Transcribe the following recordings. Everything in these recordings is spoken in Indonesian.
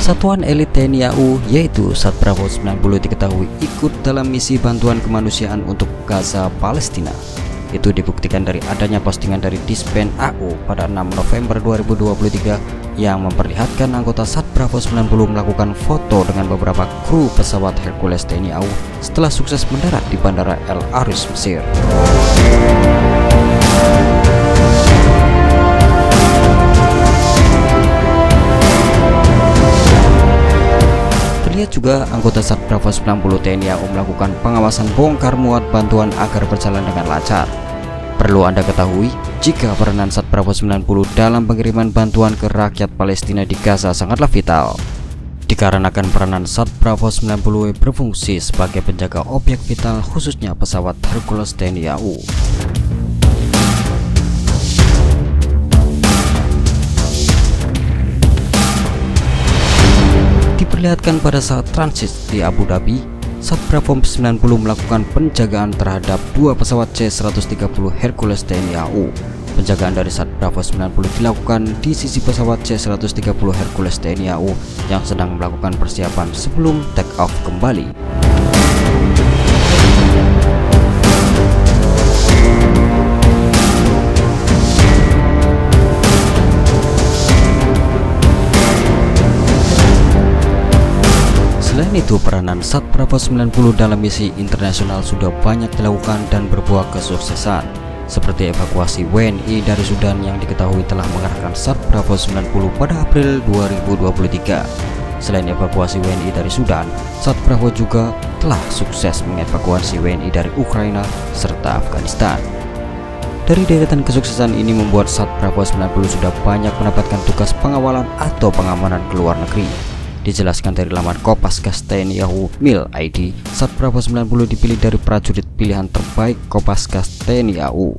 Satuan elit TNI AU yaitu Sat Bravo 90 diketahui ikut dalam misi bantuan kemanusiaan untuk Gaza, Palestina. Itu dibuktikan dari adanya postingan dari Dispen AU pada 6 November 2023 yang memperlihatkan anggota Sat Bravo 90 melakukan foto dengan beberapa kru pesawat Hercules TNI AU setelah sukses mendarat di Bandara El Arish, Mesir. Terlihat juga anggota Sat Bravo 90 TNI AU melakukan pengawasan bongkar muat bantuan agar berjalan dengan lancar. Perlu Anda ketahui, jika peranan Sat Bravo 90 dalam pengiriman bantuan ke rakyat Palestina di Gaza sangatlah vital. Dikarenakan peranan Sat Bravo 90 berfungsi sebagai penjaga objek vital khususnya pesawat Hercules TNI AU. Diperlihatkan pada saat transit di Abu Dhabi, Sat Bravo 90 melakukan penjagaan terhadap dua pesawat C-130 Hercules TNI AU. Penjagaan dari Sat Bravo 90 dilakukan di sisi pesawat C-130 Hercules TNI AU yang sedang melakukan persiapan sebelum take off kembali. Selain itu, peranan Sat Bravo 90 dalam misi internasional sudah banyak dilakukan dan berbuah kesuksesan, seperti evakuasi WNI dari Sudan yang diketahui telah mengerahkan Sat Bravo 90 pada April 2023. Selain evakuasi WNI dari Sudan, Sat Bravo juga telah sukses mengevakuasi WNI dari Ukraina serta Afghanistan. Dari deretan kesuksesan ini membuat Sat Bravo 90 sudah banyak mendapatkan tugas pengawalan atau pengamanan ke luar negeri. Dijelaskan dari laman Kopaskas TNI AU Mil ID, Sat Bravo 90 dipilih dari prajurit pilihan terbaik Kopaskas TNI AU.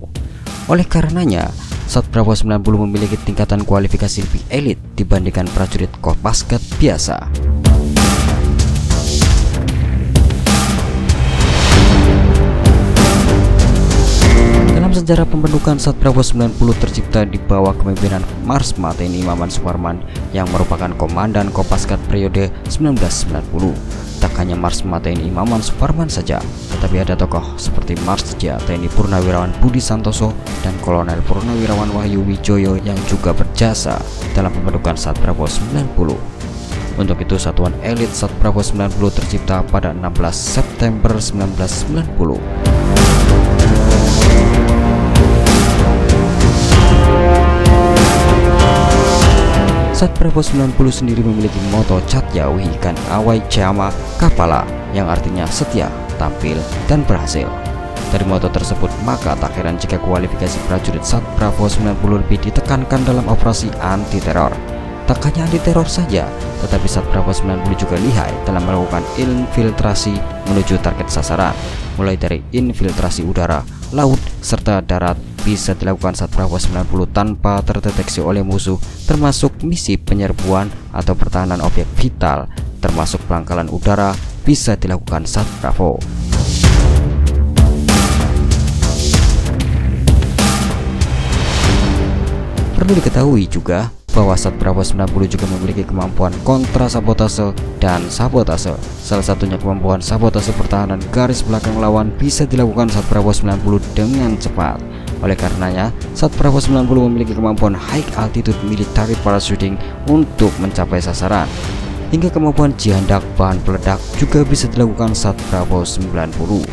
Oleh karenanya, Sat Bravo 90 memiliki tingkatan kualifikasi lebih elit dibandingkan prajurit Kopaskas biasa. Dalam sejarah pembentukan Sat Bravo 90 tercipta di bawah kepemimpinan Marsma TNI Maman Suparman yang merupakan komandan Kopaskat periode 1990. Tak hanya Marsma TNI Maman Suparman saja, tetapi ada tokoh seperti Marsja TNI Purnawirawan Budi Santoso dan Kolonel Purnawirawan Wahyu Wijoyo yang juga berjasa dalam pembentukan Sat Bravo 90. Untuk itu, Satuan Elit Sat Bravo 90 tercipta pada 16 September 1990. Sat Bravo 90 sendiri memiliki moto Catya Wihikan Awai Chama Kapala yang artinya setia, tampil, dan berhasil. Dari moto tersebut, maka tak heran jika kualifikasi prajurit Sat Bravo 90 lebih ditekankan dalam operasi anti-teror. Tak hanya anti-teror saja, tetapi Sat Bravo 90 juga lihai dalam melakukan infiltrasi menuju target sasaran, mulai dari infiltrasi udara, laut, serta darat bisa dilakukan Sat Bravo 90 tanpa terdeteksi oleh musuh, termasuk misi penyerbuan atau pertahanan objek vital, termasuk pangkalan udara bisa dilakukan Sat Bravo. Perlu diketahui juga bahwa Sat Bravo 90 juga memiliki kemampuan kontra sabotase dan sabotase. Salah satunya kemampuan sabotase pertahanan garis belakang lawan bisa dilakukan Sat Bravo 90 dengan cepat. Oleh karenanya, Sat Bravo 90 memiliki kemampuan high altitude military parachuting untuk mencapai sasaran. Hingga kemampuan jihandak bahan peledak juga bisa dilakukan Sat Bravo 90.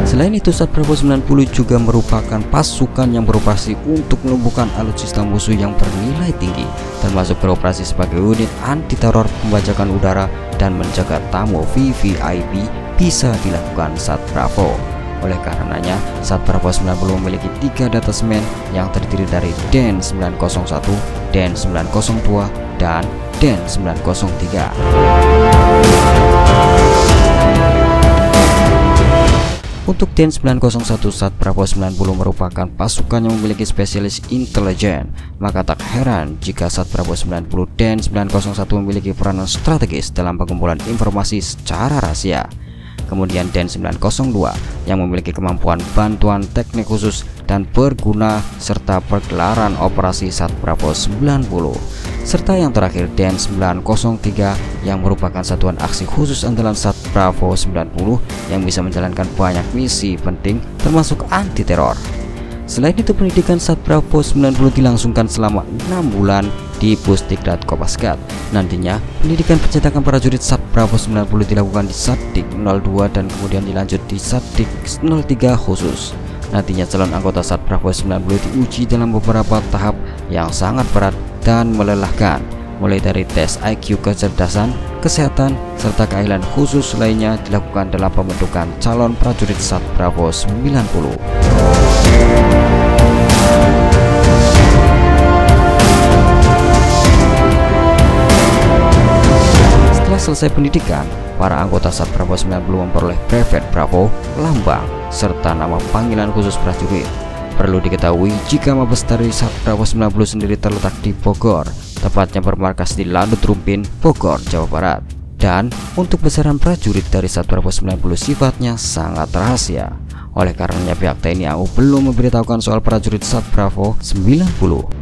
Selain itu, Sat Bravo 90 juga merupakan pasukan yang beroperasi untuk melumpuhkan alutsista musuh yang bernilai tinggi, termasuk beroperasi sebagai unit anti-teror pembajakan udara dan menjaga tamu VVIP bisa dilakukan Sat Bravo. Oleh karenanya, Sat Bravo 90 memiliki 3 detasmen yang terdiri dari Den 901, Den 902, dan Den 903. Untuk Den 901, Sat Bravo 90 merupakan pasukan yang memiliki spesialis intelijen. Maka tak heran jika Sat Bravo 90 Den 901 memiliki peranan strategis dalam pengumpulan informasi secara rahasia. Kemudian Den 902 yang memiliki kemampuan bantuan teknik khusus dan berguna serta pergelaran operasi Sat Bravo 90. Serta yang terakhir Den 903 yang merupakan satuan aksi khusus andalan Sat Bravo 90 yang bisa menjalankan banyak misi penting termasuk anti teror. Selain itu, pendidikan Sat Bravo 90 dilangsungkan selama 6 bulan di Pusdiklat Kopasgat. Nantinya, pendidikan pencetakan prajurit Sat Bravo 90 dilakukan di Satdik 02 dan kemudian dilanjut di Satdik 03 khusus. Nantinya calon anggota Sat Bravo 90 diuji dalam beberapa tahap yang sangat berat dan melelahkan, mulai dari tes IQ, kecerdasan, kesehatan, serta keahlian khusus lainnya dilakukan dalam pembentukan calon prajurit Sat Bravo 90. Setelah selesai pendidikan, para anggota Sat Bravo 90 memperoleh brevet Bravo, lambang, serta nama panggilan khusus prajurit. Perlu diketahui jika Mabes dari Sat Bravo 90 sendiri terletak di Bogor, tepatnya bermarkas di Landut Rumpin, Bogor, Jawa Barat. Dan untuk besaran prajurit dari Sat Bravo 90 sifatnya sangat rahasia. Oleh karenanya pihak TNI AU belum memberitahukan soal prajurit Sat Bravo 90.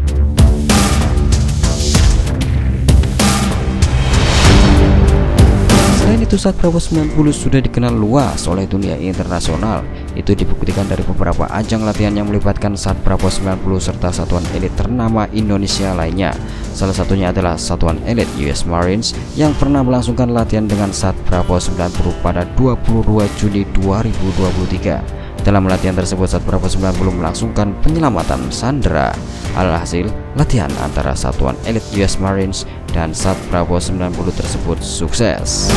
Selain itu, Sat Bravo 90 sudah dikenal luas oleh dunia internasional. Itu dibuktikan dari beberapa ajang latihan yang melibatkan Sat Bravo 90 serta satuan elit ternama Indonesia lainnya. Salah satunya adalah Satuan Elit US Marines yang pernah melangsungkan latihan dengan Sat Bravo 90 pada 22 Juni 2023. Dalam latihan tersebut, Sat Bravo 90 melangsungkan penyelamatan sandera. Alhasil, latihan antara Satuan Elit US Marines dan Sat Bravo 90 tersebut sukses.